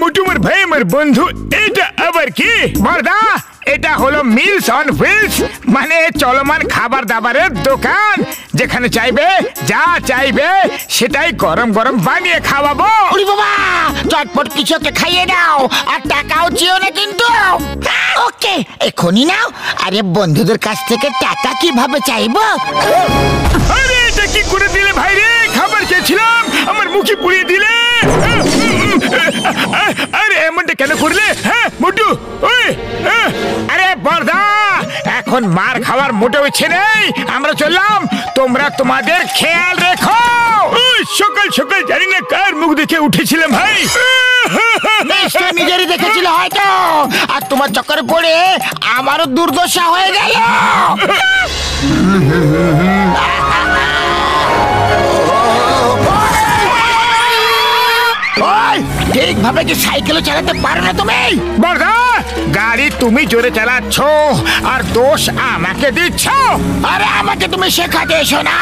মোটু আমার ভাই আমার বন্ধু, এটা আবার কি বড়দা? এটা হলো মিলস অন হুইলস, মানে চলমান খাবার দাবারের দোকান। যেখানে চাইবে যা চাইবে সেটাই গরম গরম বানিয়ে খাওয়াবো। ওরে বাবা, চটপট কিছু একটা খাইয়ে দাও, আর টাকাও চেও না কিন্তু। ওকে, এখনই নাও। আরে বন্ধুদের কাছ থেকে টাকা কিভাবে চাইবো? আরে এটা কি করে দিলে ভাই রে? খাবার খেয়েছিলাম, আমার মুখে পুড়িয়ে দিলে। আরে এমনটা কেন করলে? হ্যাঁ মোটু, ওই আরে বড়দা, এখন মার খাওয়ার মোটেও ইচ্ছে নেই। আমরা চললাম, তোমরা তোমাদের খেয়াল রেখো। সকাল সকাল জানি না কার মুখ দেখে উঠেছিলাম ভাই। নিজেরই দেখেছিল হয়তো, আর তোমার চক্করে পড়ে আমারও দুর্দশা হয়ে গেল। ঠিকভাবে কি সাইকেলও চালাতে পারো না তুমি? বড়দা, গাড়ি তুমি জোরে চালাচ্ছ আর দোষ আমাকে দিচ্ছ। আরে আমাকে তুমি শেখাতে এসো না।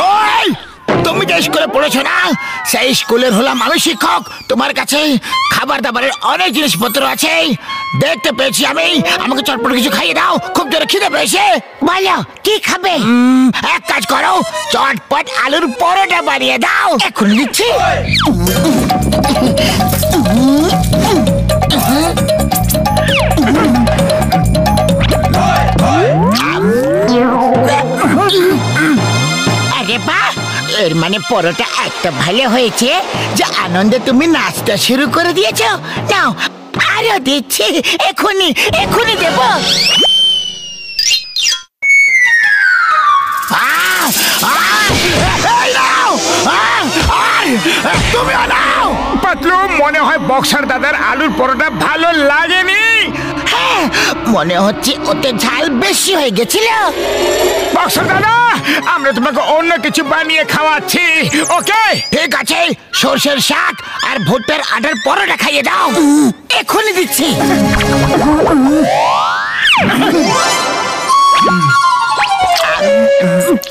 ওই তুমি যে স্কুলে পড়েছো না, সেই স্কুলের হলাম আমি শিক্ষক। তোমার কাছে খাবার দাবারের অনেক জিনিসপত্র আছে, দেখতে পেয়েছি আমি। আমাকে চটপট কিছু খাইয়ে দাও, খুব জোরে খিদে পেয়েছে। বলো কি খাবে? এক কাজ করো, চটপট আলুর পরোটা বানিয়ে দাও। এখন দিচ্ছি। আরে বাহ, এর মানে পরোটা একটা ভালো হয়েছে যে আনন্দে তুমি নাচটা শুরু করে দিয়েছো। নাও আরো দিচ্ছি, এখনই এখনই দেব। তুমি পাতলু, মনে হয় বক্সার দাদার আলুর পরোটা ভালো লাগেনি। হ্যাঁ, মনে হচ্ছে ওতে ঝাল বেশি হয়ে গেছিল। বক্সার দাদা, আমরা তোমাকে অন্য কিছু বানিয়ে খাওয়াচ্ছি। ওকে ঠিক আছে, সর্ষের শাক আর ভুট্টার আটার পরোটা খাইয়ে দাও। এখনই দিচ্ছি।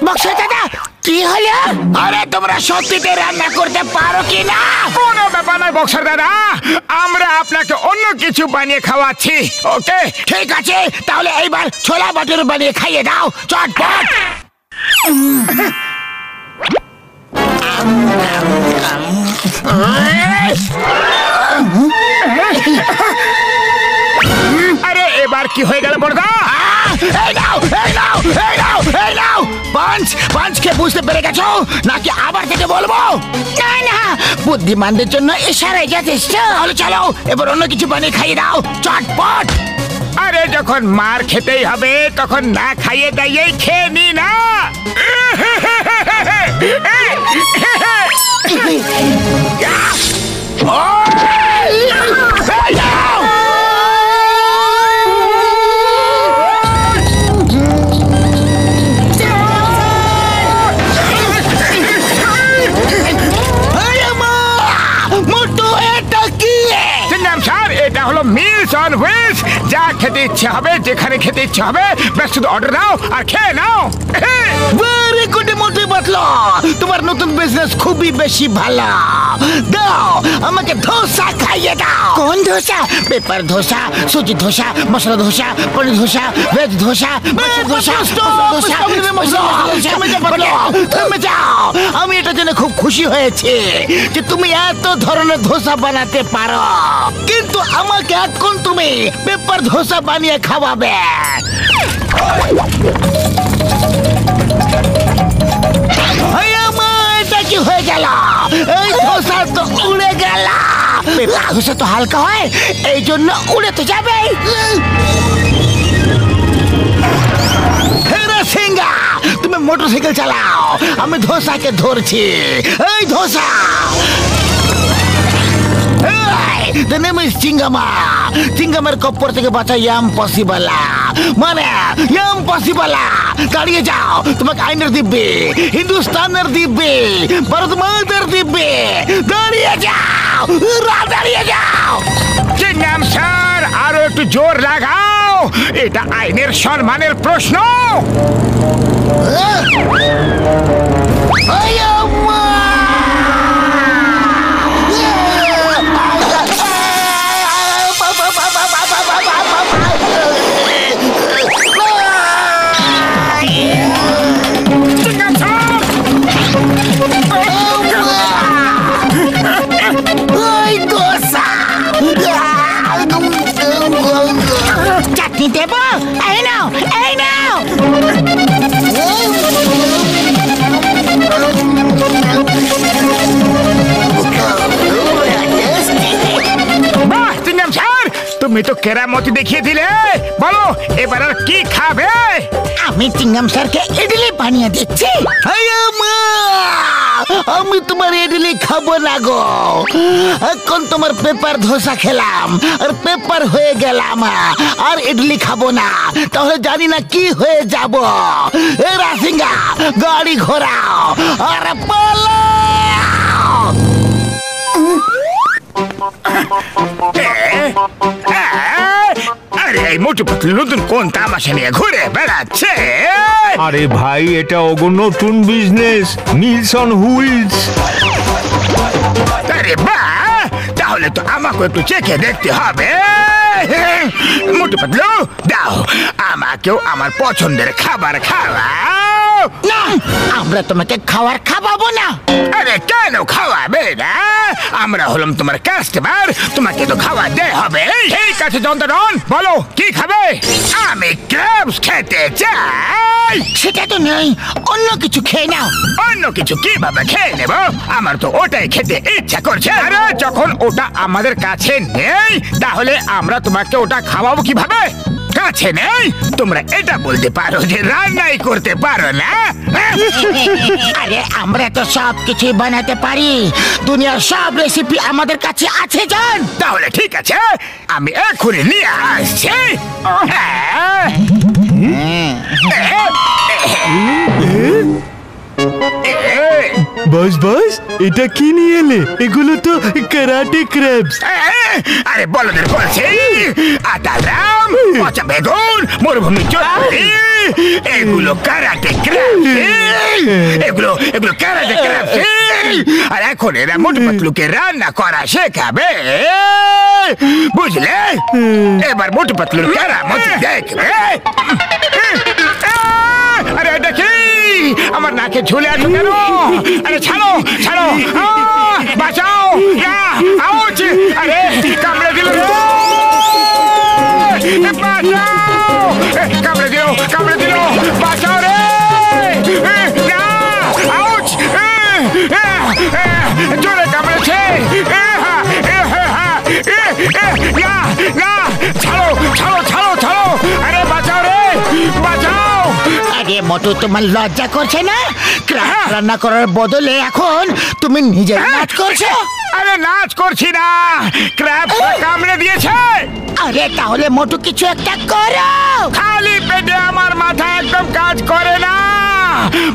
বক্সার দাদা, কি হলো? আরে তোমরা সত্যিতে রান্না করতে পারো কি না? কোনো ব্যাপার নয় বক্সার দাদা, আমরা আপনাকে অন্য কিছু বানিয়ে খাওয়াচ্ছি। ওকে ঠিক আছে, তাহলে এইবার ছোলা বাটুর বানিয়ে খাইয়ে দাও চটপট। আরে এবার কি হয়ে গেল বড়দা? পাঁচকে বুঝতে পেরে গেছো নাকি আবার থেকে বলবো? না না, বুদ্ধিমানদের জন্য ইশারাই যথেষ্ট। তাহলে চলো এবার অন্য কিছু বানিয়ে খাইয়ে দাও চটপট। আরে যখন মার খেতেই হবে তখন না খাইয়ে দাইয়েই খেয়ে নি না। এটা হলো মিলস অন হুইলস। যা খেতে ইচ্ছে হবে, যেখানে খেতে ইচ্ছে হবে, ব্যাস শুধু অর্ডার দাও আর খেয়ে নাও। ভেরি গুড মোটে পাতলা, তোমার নতুন বিজনেস খুবই বেশি ভালো। দাও আমাকে ধোসা খাইয়ে দাও। কোন ধোসা? পেপার ধোসা, সুজি ধোসা, মশলা ধোসা, পনির ধোসা, ভেজ ধোসা, থেমে যাও। আমি এটা জেনে খুব খুশি হয়েছি যে তুমি এত ধরনের ধোসা বানাতে পারো, কিন্তু আমাকে এখন তুমি পেপার ধোসা বানিয়ে খাওয়াবে। এটা কি হয়ে গেল? এই ধোসা তো উড়ে গেল। পেপার ধোসা তো হালকা হয়, এই জন্য উড়ে তো যাবে। সিংহা, তুমি মোটরসাইকেল চালাও, আমি ধোসাকে ধরছি। এই ধোসা, the name is চিঙ্গামা। চিঙ্গামের কপ্পর থেকে বাঁচা ইম্পসিবল, মানে ইম্পসিবল। দাঁড়িয়ে যাও, তোমাকে আইনের দিব্যে, হিন্দুস্তানের দিব্যে, ভারত মাতার দিব্যে। দাঁড়িয়ে যাও, দাঁড়িয়ে যাও। চিঙ্গাম স্যার, আরো একটু জোর লাগাও, এটা আইনের সম্মানের প্রশ্ন। চাটনি দেব? এই নাও, এই নাও। বাহ চিংগাম স্যার, তুমি তো কেরামতি দেখিয়ে দিলে। বলো এবার আর কি খাবে? আমি চিংগাম স্যারকে ইডলি বানিয়ে দিচ্ছি। আমি তোমার ইডলি খাবো না গো, এখন তোমার পেপার ধোসা খেলাম আর পেপার হয়ে গেলাম, আর ইডলি খাবো না, তাহলে জানি না কি হয়ে যাব। এ রাসিঙ্গা গাড়ি ঘোরাও আর পালাও। আরে এই মোটু পাতলু নতুন কোন তামাশা নিয়ে ঘুরে বেড়াচ্ছে? আরে ভাই, এটা ওগো নতুন বিজনেস, মিলস অন হুইলস। আরে বাহ, তাহলে তো আমাকে একটু চেখে দেখতে হবে। মোটু পাতলু দাও আমাকেও আমার পছন্দের খাবার খাওয়াও। না, আমরা তোমাকে খাবার খাওয়াবো না। আরে কেন খাওয়াবে না? আমরা হলাম তোমার কাস্টমার, তোমাকে তো খাওয়াতে হবে। ঠিক আছে জন্তরন, বলো কি খাবে? আমি ক্র্যাবস খেতে চাই। সেটা তো নেই, অন্য কিছু খেয়ে নাও। অন্য কিছু কিভাবে খেয়ে নেব? আমার তো ওটাই খেতে ইচ্ছা করছে। আরে যখন ওটা আমাদের কাছে নেই, তাহলে আমরা তোমাকে ওটা খাওয়াবো কিভাবে? কাছে নেই, তোমরা এটা বলতে পারো যে রান্নাই করতে পারো না। আরে আমরা তো সব কিছুই বানাতে পারি, দুনিয়ার সব রেসিপি আমাদের কাছে আছে জান। তাহলে ঠিক আছে, আমি এক্ষুনি নিয়ে আসছি। বস বস, এটা কি নিয়ে এলে? এগুলো তো কারাটে ক্র্যাবস। আরে বলদের বলছি, আটারাম, পচা বেগুন, মরুভূমি চড়াই, এগুলো কারাটে ক্র্যাবস। এগুলো এগুলো কারাটে ক্র্যাবস। আর এখন এরা মোটু পাতলুকে রান্না করা শেখাবে, বুঝলে? এবার মোটু পাতলুর কেরামতি দেখবে। আরে এটা কি? আমার নাকে ঝুলে আছো কেন? আরে ছাড়ো ছাড়ো, বাঁচাও! আউচ! আরে কামড়ে দিল রে! বাঁচাও! কামড়ে দিল, কামড়ে দিল! বাঁচাও রে! আউচ! জোরে কামড়েছে! ছাড়ো ছাড়ো ছাড়ো ছাড়ো! আরে বাঁচাও রে! বাঁচাও! আরে মোটু, তোমার লজ্জা করছে না? রান্না করার বদলে এখন তুমি নিজে নাচ করছো। আরে নাচ করছি না, ক্র্যাব কামড়ে দিয়েছে। আরে তাহলে মোটু কিছু একটা করো। খালি পেটে আমার মাথা একদম কাজ করে না।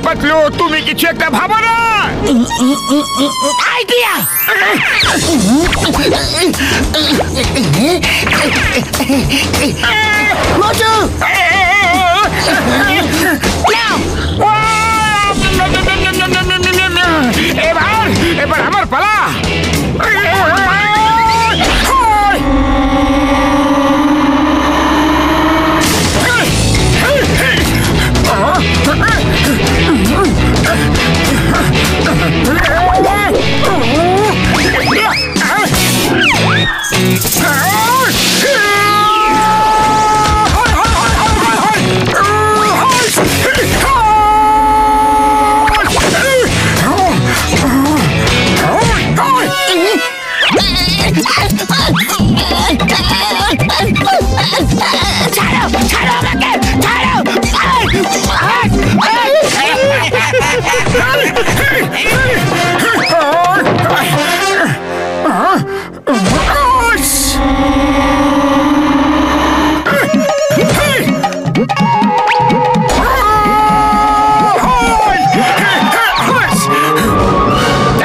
পাতলু তুমি কিছু একটা ভাবো না। আইডিয়া! মোটু এবার এবার আমার পালা। ছাড়ো ছাড়ো আমাকে, ছাড়ো!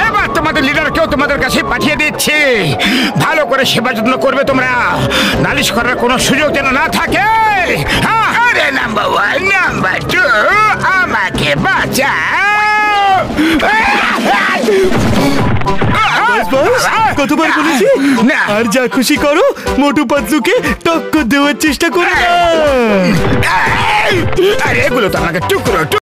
এবার তোমাদের লিডারকেও তোমাদের কাছে পাঠিয়ে দিচ্ছি। ভালো করে সেবা যত্ন করবে তোমরা, নালিশ করার কোনো সুযোগ যেন না থাকে। আরে নাম্বার 1 নাম্বার 2 আমার বাঁচাও। বস কতবার বলেছি না। আর যা খুশি করো, মোটু পাতলুকে টক্কর দেওয়ার চেষ্টা করো না। আরে এগুলো তো আমাকে টুকরো